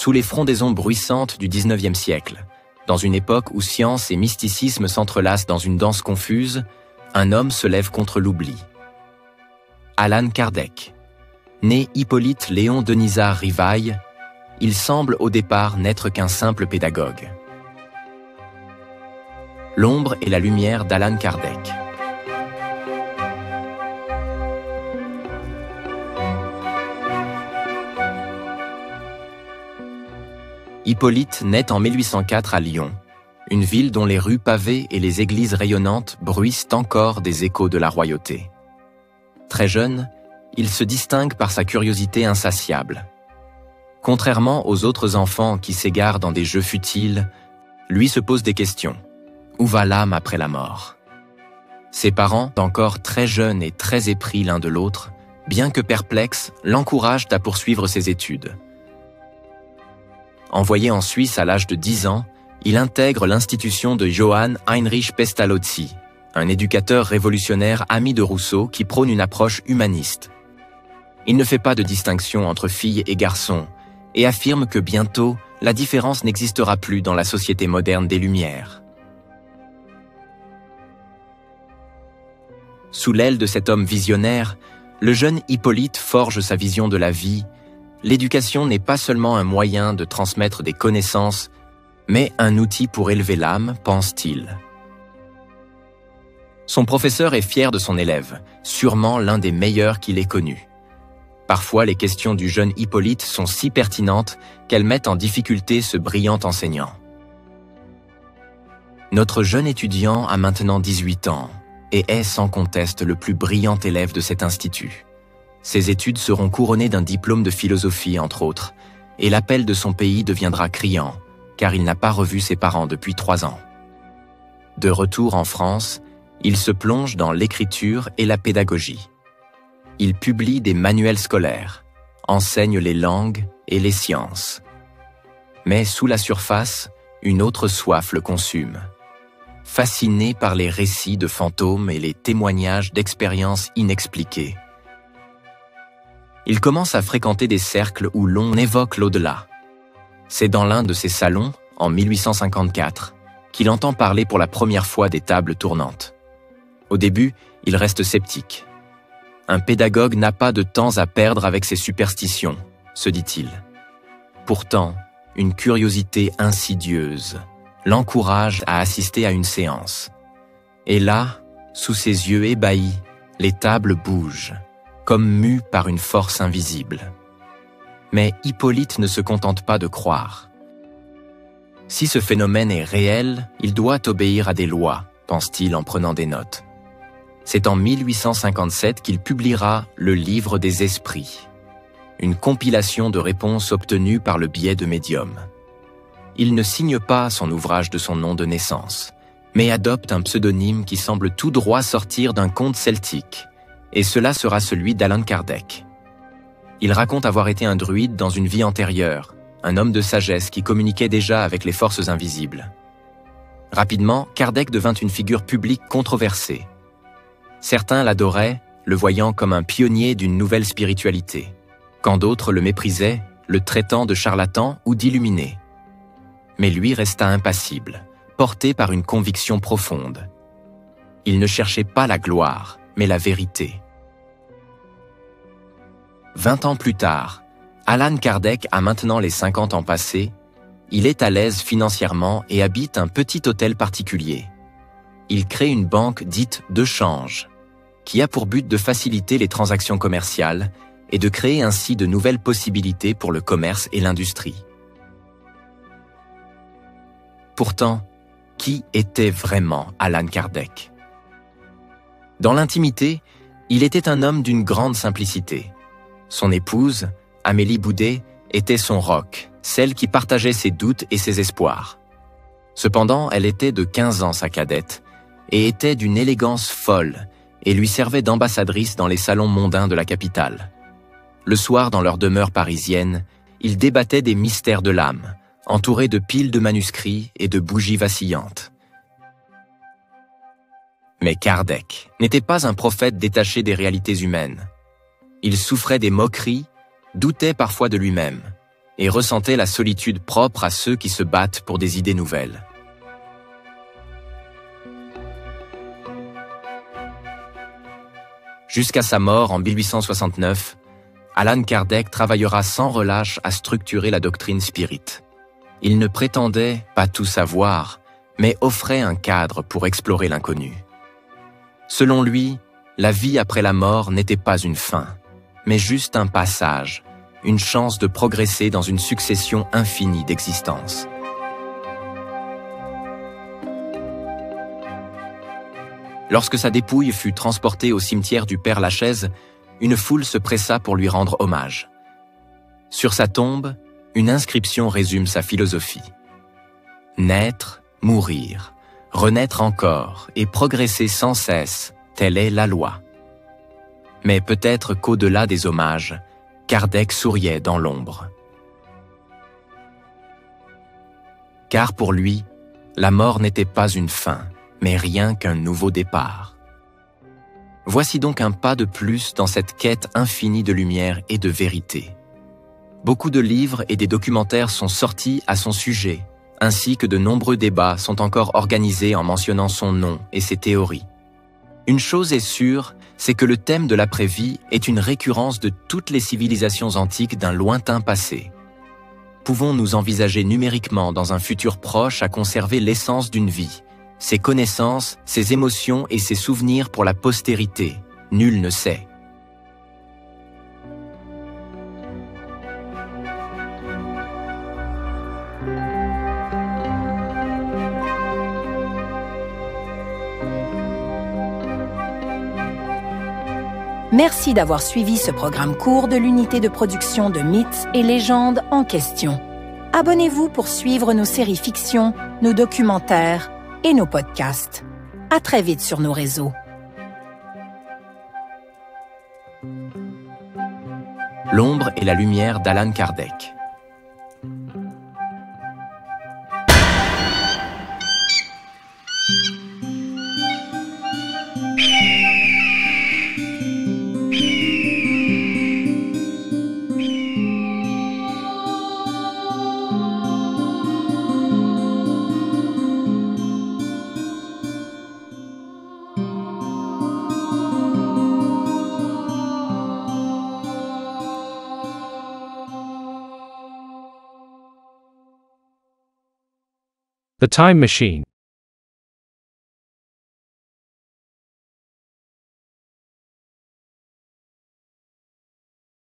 Sous les frondaisons bruissantes du XIXe siècle, dans une époque où science et mysticisme s'entrelacent dans une danse confuse, un homme se lève contre l'oubli. Allan Kardec. Né Hippolyte Léon Denisard Rivail, il semble au départ n'être qu'un simple pédagogue. L'ombre et la lumière d'Allan Kardec. Hippolyte naît en 1804 à Lyon, une ville dont les rues pavées et les églises rayonnantes bruissent encore des échos de la royauté. Très jeune, il se distingue par sa curiosité insatiable. Contrairement aux autres enfants qui s'égarent dans des jeux futiles, lui se pose des questions. Où va l'âme après la mort? Ses parents, encore très jeunes et très épris l'un de l'autre, bien que perplexes, l'encouragent à poursuivre ses études. Envoyé en Suisse à l'âge de 10 ans, il intègre l'institution de Johann Heinrich Pestalozzi, un éducateur révolutionnaire ami de Rousseau qui prône une approche humaniste. Il ne fait pas de distinction entre filles et garçons et affirme que bientôt, la différence n'existera plus dans la société moderne des Lumières. Sous l'aile de cet homme visionnaire, le jeune Hippolyte forge sa vision de la vie. L'éducation n'est pas seulement un moyen de transmettre des connaissances, mais un outil pour élever l'âme, pense-t-il. Son professeur est fier de son élève, sûrement l'un des meilleurs qu'il ait connu. Parfois, les questions du jeune Hippolyte sont si pertinentes qu'elles mettent en difficulté ce brillant enseignant. Notre jeune étudiant a maintenant 18 ans et est sans conteste le plus brillant élève de cet institut. Ses études seront couronnées d'un diplôme de philosophie, entre autres, et l'appel de son pays deviendra criant, car il n'a pas revu ses parents depuis 3 ans. De retour en France, il se plonge dans l'écriture et la pédagogie. Il publie des manuels scolaires, enseigne les langues et les sciences. Mais sous la surface, une autre soif le consume. Fasciné par les récits de fantômes et les témoignages d'expériences inexpliquées, il commence à fréquenter des cercles où l'on évoque l'au-delà. C'est dans l'un de ces salons, en 1854, qu'il entend parler pour la première fois des tables tournantes. Au début, il reste sceptique. Un pédagogue n'a pas de temps à perdre avec ses superstitions, se dit-il. Pourtant, une curiosité insidieuse l'encourage à assister à une séance. Et là, sous ses yeux ébahis, les tables bougent, comme mues par une force invisible. Mais Hippolyte ne se contente pas de croire. Si ce phénomène est réel, il doit obéir à des lois, pense-t-il en prenant des notes. C'est en 1857 qu'il publiera Le Livre des Esprits, une compilation de réponses obtenues par le biais de médiums. Il ne signe pas son ouvrage de son nom de naissance, mais adopte un pseudonyme qui semble tout droit sortir d'un conte celtique, et cela sera celui d'Allan Kardec. Il raconte avoir été un druide dans une vie antérieure, un homme de sagesse qui communiquait déjà avec les forces invisibles. Rapidement, Kardec devint une figure publique controversée. Certains l'adoraient, le voyant comme un pionnier d'une nouvelle spiritualité, quand d'autres le méprisaient, le traitant de charlatan ou d'illuminé. Mais lui resta impassible, porté par une conviction profonde. Il ne cherchait pas la gloire, mais la vérité. 20 ans plus tard, Allan Kardec a maintenant les 50 ans passés, il est à l'aise financièrement et habite un petit hôtel particulier. Il crée une banque dite de change, qui a pour but de faciliter les transactions commerciales et de créer ainsi de nouvelles possibilités pour le commerce et l'industrie. Pourtant, qui était vraiment Allan Kardec? Dans l'intimité, il était un homme d'une grande simplicité. Son épouse, Amélie Boudet, était son roc, celle qui partageait ses doutes et ses espoirs. Cependant, elle était de 15 ans sa cadette, et était d'une élégance folle, et lui servait d'ambassadrice dans les salons mondains de la capitale. Le soir, dans leur demeure parisienne, ils débattaient des mystères de l'âme, entourés de piles de manuscrits et de bougies vacillantes. Mais Kardec n'était pas un prophète détaché des réalités humaines. Il souffrait des moqueries, doutait parfois de lui-même, et ressentait la solitude propre à ceux qui se battent pour des idées nouvelles. Jusqu'à sa mort en 1869, Allan Kardec travaillera sans relâche à structurer la doctrine spirite. Il ne prétendait pas tout savoir, mais offrait un cadre pour explorer l'inconnu. Selon lui, la vie après la mort n'était pas une fin, mais juste un passage, une chance de progresser dans une succession infinie d'existences. Lorsque sa dépouille fut transportée au cimetière du Père-Lachaise, une foule se pressa pour lui rendre hommage. Sur sa tombe, une inscription résume sa philosophie. Naître, mourir, renaître encore et progresser sans cesse, telle est la loi. Mais peut-être qu'au-delà des hommages, Kardec souriait dans l'ombre. Car pour lui, la mort n'était pas une fin, mais rien qu'un nouveau départ. Voici donc un pas de plus dans cette quête infinie de lumière et de vérité. Beaucoup de livres et des documentaires sont sortis à son sujet, ainsi que de nombreux débats sont encore organisés en mentionnant son nom et ses théories. Une chose est sûre, c'est que le thème de l'après-vie est une récurrence de toutes les civilisations antiques d'un lointain passé. Pouvons-nous envisager numériquement dans un futur proche à conserver l'essence d'une vie, ses connaissances, ses émotions et ses souvenirs pour la postérité? Nul ne sait. Merci d'avoir suivi ce programme court de l'unité de production de Mythes et légendes en question. Abonnez-vous pour suivre nos séries fiction, nos documentaires et nos podcasts. À très vite sur nos réseaux. L'ombre et la lumière d'Allan Kardec. The Time Machine.